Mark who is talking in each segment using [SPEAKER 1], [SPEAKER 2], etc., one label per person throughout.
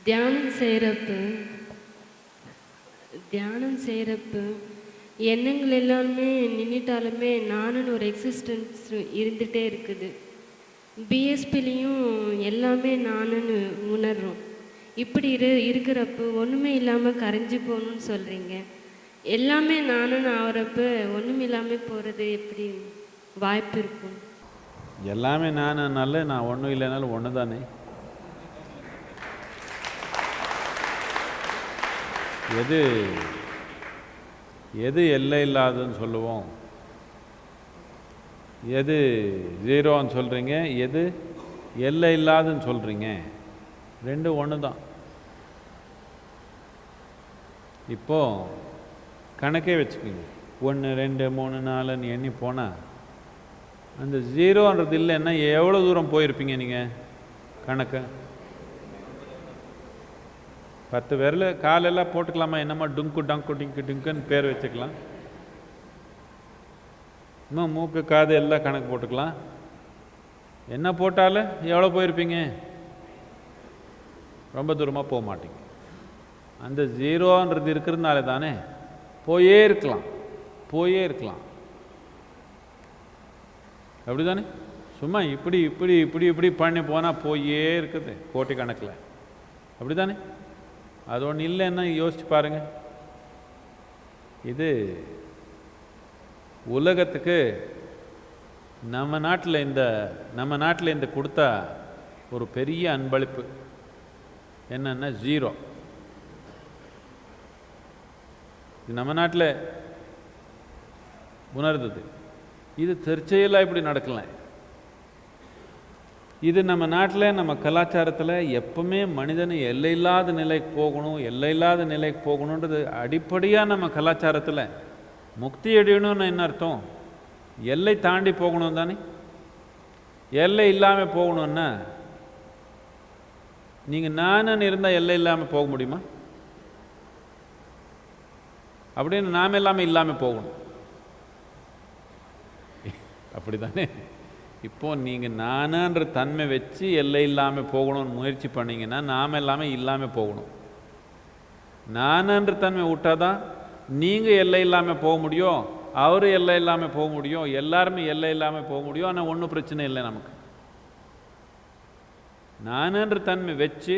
[SPEAKER 1] தியானம் செய்கிறப்ப தியானம் செய்கிறப்ப எண்ணங்கள் எல்லாமே நின்றுட்டாலுமே நானுன்னு ஒரு எக்ஸிஸ்டன்ஸ் இருந்துகிட்டே இருக்குது. பிஎஸ்பிலையும் எல்லாமே நானுன்னு உணர்றோம். இப்படி இருக்கிறப்ப ஒன்றுமே இல்லாமல் கரைஞ்சி போகணுன்னு சொல்கிறீங்க. எல்லாமே நானுன்னு ஆகிறப்ப ஒன்றும் இல்லாமல் போகிறது எப்படி வாய்ப்பு இருக்கும்?
[SPEAKER 2] எல்லாமே நானால நான் ஒன்றும் இல்லைனாலும் ஒன்று தானே. எது எது எல்லை இல்லாததுன்னு சொல்லுவோம், எது ஜீரோன்னு சொல்கிறீங்க, எது எல்லை இல்லாதுன்னு சொல்கிறீங்க, ரெண்டும் ஒன்று தான். இப்போது கணக்கே வச்சுக்கோங்க, 1 2 3 4ன்னு எண்ணி போனால் அந்த ஜீரோன்றது இல்லைன்னா எவ்வளோ தூரம் போயிருப்பீங்க நீங்கள்? கணக்கு 10 விரல் காலெல்லாம் போட்டுக்கலாமா? என்னம்மா டுங்கு டங்கு டிங்கு டிங்குன்னு பேர் வச்சுக்கலாம். இன்னும் மூக்கு காது எல்லாம் கணக்கு போட்டுக்கலாம். என்ன போட்டாலும் எவ்வளோ போயிருப்பீங்க? ரொம்ப தூரமாக போக மாட்டீங்க. அந்த ஜீரோன்றது இருக்கிறதுனால தானே போயே இருக்கலாம். அப்படி தானே? சும்மா இப்படி இப்படி இப்படி இப்படி பண்ணி போனால் போயே இருக்குது கோட்டி கணக்கில். அப்படி தானே? அது ஒன்று இல்லைன்னா யோசிச்சு பாருங்க. இது உலகத்துக்கு நம்ம நாட்டில் இந்த கொடுத்த ஒரு பெரிய அன்பளிப்பு என்னன்னா ஜீரோ. இது நம்ம நாட்டில் உணர்ந்தது. இது தற்செயலாக இப்படி நடக்கல. இது நம்ம நாட்டில் நம்ம கலாச்சாரத்தில் எப்பவுமே மனிதனை எல்லையில்லாத நிலைக்கு போகணுன்றது அடிப்படையாக நம்ம கலாச்சாரத்தில். முக்தி அடையணும்னு என்ன அர்த்தம்? எல்லை தாண்டி போகணும் தானே. எல்லை இல்லாமல் போகணுன்னா நீங்கள் நானுன்னு இருந்தால் எல்லை இல்லாமல் போக முடியுமா? அப்படின்னு நாம இல்லாமல் போகணும். அப்படி தானே? இப்போ நீங்கள் நானுன்ற தன்மை வச்சு எல்லை இல்லாமல் போகணும்னு முயற்சி பண்ணிங்கன்னா நாம இல்லாமல் போகணும். நானுன்ற தன்மை விட்டாதான் நீங்கள் எல்லை இல்லாமல் போக முடியும், அவரு எல்லை இல்லாமல் போக முடியும், எல்லாருமே எல்லை இல்லாமல் போக முடியும். ஆனால் ஒன்றும் பிரச்சனை இல்லை நமக்கு. நானுன்ற தன்மை வச்சு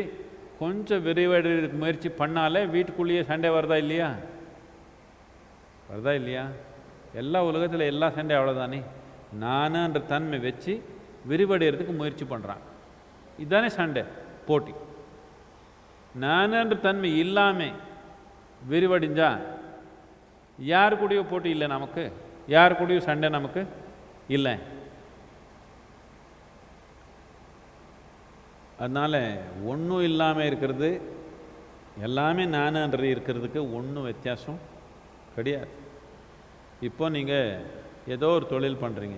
[SPEAKER 2] கொஞ்சம் விரிவடைறதுக்கு முயற்சி பண்ணாலே வீட்டுக்குள்ளேயே சண்டை வருதா இல்லையா? எல்லா உலகத்தில் எல்லா சண்டை அவ்வளோதானே. நானுன்ற தன்மை வச்சு விரிவடைகிறதுக்கு முயற்சி பண்ணுறான். இதுதானே சண்டை, போட்டி. நானுன்ற தன்மை இல்லாமல் விரிவடைஞ்சா யாரு கூடயோ போட்டி இல்லை நமக்கு, யாரு கூடயோ சண்டை நமக்கு இல்லை. அதனால் ஒன்றும் இல்லாமல் இருக்கிறது, எல்லாமே நானுன்றது இருக்கிறதுக்கு ஒன்றும் வித்தியாசம் கிடையாது. இப்போ நீங்கள் ஏதோ ஒரு தொழில் பண்ணுறீங்க,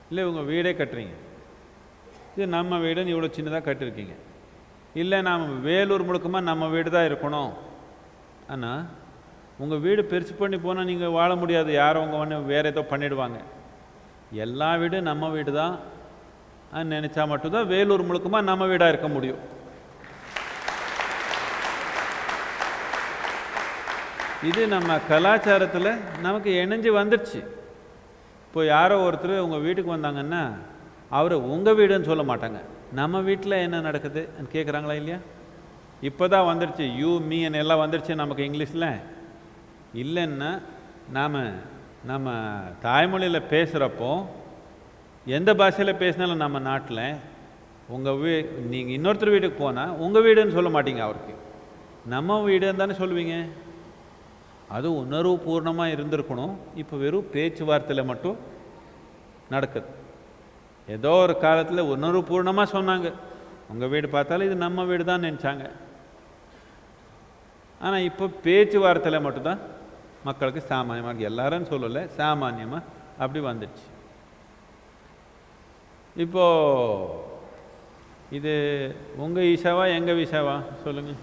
[SPEAKER 2] இல்லை உங்கள் வீடே கட்டுறீங்க. இது நம்ம வீடுன்னு இவ்வளோ சின்னதாக கட்டிருக்கீங்க. இல்லை நாம் வேலூர் முழுக்கமாக நம்ம வீடு தான் இருக்கணும். ஆனால் உங்கள் வீடு பெருசு பண்ணி போனால் நீங்கள் வாழ முடியாது. யாரும் உங்கள் வேறு ஏதோ பண்ணிடுவாங்க. எல்லா வீடும் நம்ம வீடு தான் நினச்சா மட்டும்தான் வேலூர் முழுக்கமாக நம்ம வீடாக இருக்க முடியும். இது நம்ம கலாச்சாரத்தில் நமக்கு இணைஞ்சு வந்துடுச்சு. இப்போ யாரோ ஒருத்தர் உங்கள் வீட்டுக்கு வந்தாங்கன்னா அவர் உங்கள் வீடுன்னு சொல்ல மாட்டாங்க, நம்ம வீட்டில் என்ன நடக்குதுன்னு கேட்குறாங்களா இல்லையா? இப்போ தான் வந்துடுச்சு யூ மீன்னு எல்லாம் வந்துடுச்சு நமக்கு இங்கிலீஷில். இல்லைன்னா நம்ம தாய்மொழியில் பேசுகிறப்போ எந்த பாஷையில் பேசினாலும் நம்ம நாட்டில் நீங்கள் இன்னொருத்தர் வீட்டுக்கு போனால் உங்கள் வீடுன்னு சொல்ல மாட்டீங்க, அவருக்கு நம்ம வீடுன்னு தானே சொல்லுவீங்க. அது உணர்வு பூர்ணமாக இருந்திருக்கணும். இப்போ வெறும் பேச்சுவார்த்தையில் மட்டும் நடக்குது. ஏதோ ஒரு காலத்தில் உணர்வு பூர்ணமாக சொன்னாங்க, உங்கள் வீடு பார்த்தாலும் இது நம்ம வீடு தான் நினச்சாங்க. ஆனால் இப்போ பேச்சுவார்த்தையில் மட்டும்தான் மக்களுக்கு சாமானியமாக, எல்லாரும் சொல்லலை, சாமானியமாக அப்படி வந்துடுச்சு. இப்போது இது உங்கள் ஈஷாவா எங்கள் ஈஷாவா சொல்லுங்கள்?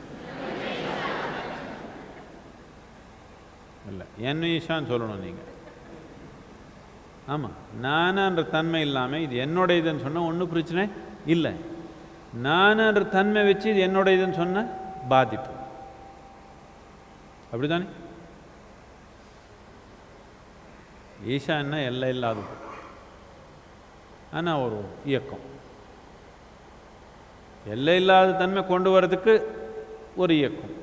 [SPEAKER 2] இல்லை, என் ஈஷான்னு சொல்லணும் நீங்கள். ஆமாம், நானுன்ற தன்மை இல்லாமல் இது என்னோட இதுன்னு சொன்னால் ஒன்றும் பிரச்சனை இல்லை. நானுன்ற தன்மை வச்சு இது என்னோட இதுன்னு சொன்ன பாதிப்பு. அப்படிதானே? ஈஷா என்ன எல்லை இல்லாதது, ஆனால் ஒரு இயக்கம். எல்லை இல்லாத தன்மை கொண்டு வர்றதுக்கு ஒரு இயக்கம்.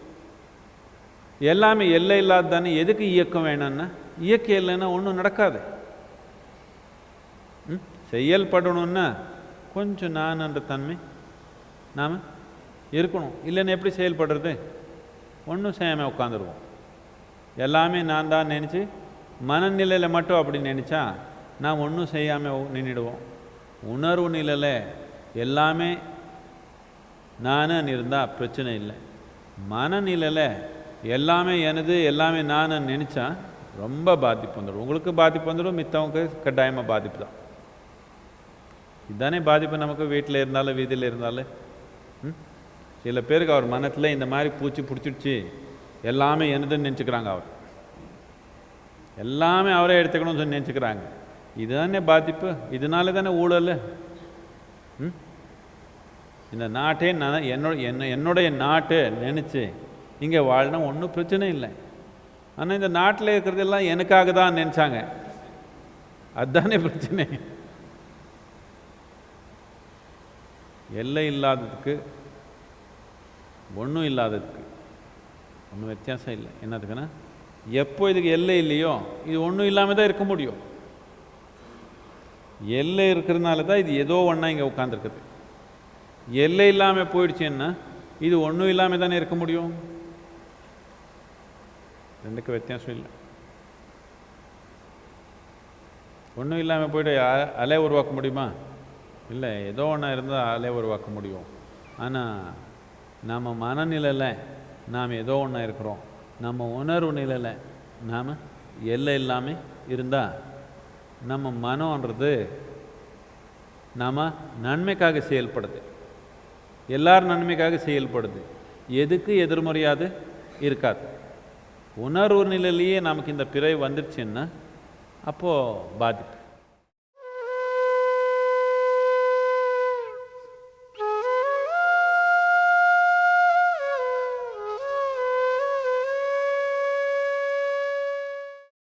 [SPEAKER 2] எல்லாமே எல்லை இல்லாத தானே. எதுக்கு இயக்கம் வேணும்னா, இயக்கம் இல்லைன்னா ஒன்றும் நடக்காது. செயல்படணும்னா கொஞ்சம் நான்ன்ற தன்மை நாம் இருக்கணும். இல்லைன்னு எப்படி செயல்படுறது? ஒன்றும் செய்யாமல் உட்காந்துருவோம். எல்லாமே நான் தான் நினச்சி மனநிலையில் மட்டும் அப்படி நினச்சா நாம் ஒன்றும் செய்யாமல் நின்றுடுவோம். உணர்வு நிலையில் எல்லாமே நானுன்னு இருந்தால் பிரச்சனை இல்லை. மனநிலையில் எல்லாமே எனது எல்லாமே நான் நினச்சா ரொம்ப பாதிப்பு வந்துடும். உங்களுக்கு பாதிப்பு வந்துடும், மித்தவங்க கட்டாயமாக பாதிப்பு தான். இதுதானே பாதிப்பு நமக்கு. வீட்டில் இருந்தாலும் வீதியில் இருந்தாலும் சில பேருக்கு அவர் மனத்தில் இந்த மாதிரி பூச்சி பிடிச்சிடுச்சு, எல்லாமே எனதுன்னு நினச்சிக்கிறாங்க. அவர் எல்லாமே அவரே எடுத்துக்கணும்னு சொல்லி நினச்சிக்கிறாங்க. இதுதானே பாதிப்பு. இதனால தானே ஊழல். இந்த நாட்டே நான் என்னுடைய நாட்டு நினச்சி இங்கே வாழினா ஒன்றும் பிரச்சனை இல்லை. ஆனால் இந்த நாட்டில் இருக்கிறதெல்லாம் எனக்காக தான் நினச்சாங்க. அதுதானே பிரச்சனை. எல்லை இல்லாததுக்கு ஒன்றும் இல்லாததுக்கு ஒன்றும் வித்தியாசம் இல்லை. என்னதுக்குன்னா, எப்போ இதுக்கு எல்லை இல்லையோ இது ஒன்றும் இல்லாமல் தான் இருக்க முடியும். எல்லை இருக்கிறதுனால தான் இது ஏதோ ஒன்றா இங்கே உட்காந்துருக்குது. எல்லை இல்லாமல் போயிடுச்சுன்னா இது ஒன்றும் இல்லாமல் தானே இருக்க முடியும். ரெண்டுக்கு வித்தியாசம் இல்லை. ஒன்றும் இல்லாமல் போய்ட்டு அலை உருவாக்க முடியுமா? இல்லை. ஏதோ ஒன்றா இருந்தால் அலை உருவாக்க முடியும். ஆனால் நம்ம மனநிலையில் நாம் ஏதோ ஒன்றா இருக்கிறோம். நம்ம உணர்வு நிலையில் நாம் எல்லை இல்லாமல் இருந்தால் நம்ம மனம்ன்றது நாம் நன்மைக்காக செயல்படுது. எல்லாரும் நன்மைக்காக செயல்படுது. எதுக்கு எதிர்மறையாது இருக்காது. உணர்வு நிலையிலேயே நமக்கு இந்த பிறை வந்துடுச்சுன்னா அப்போது பாதிப்பு.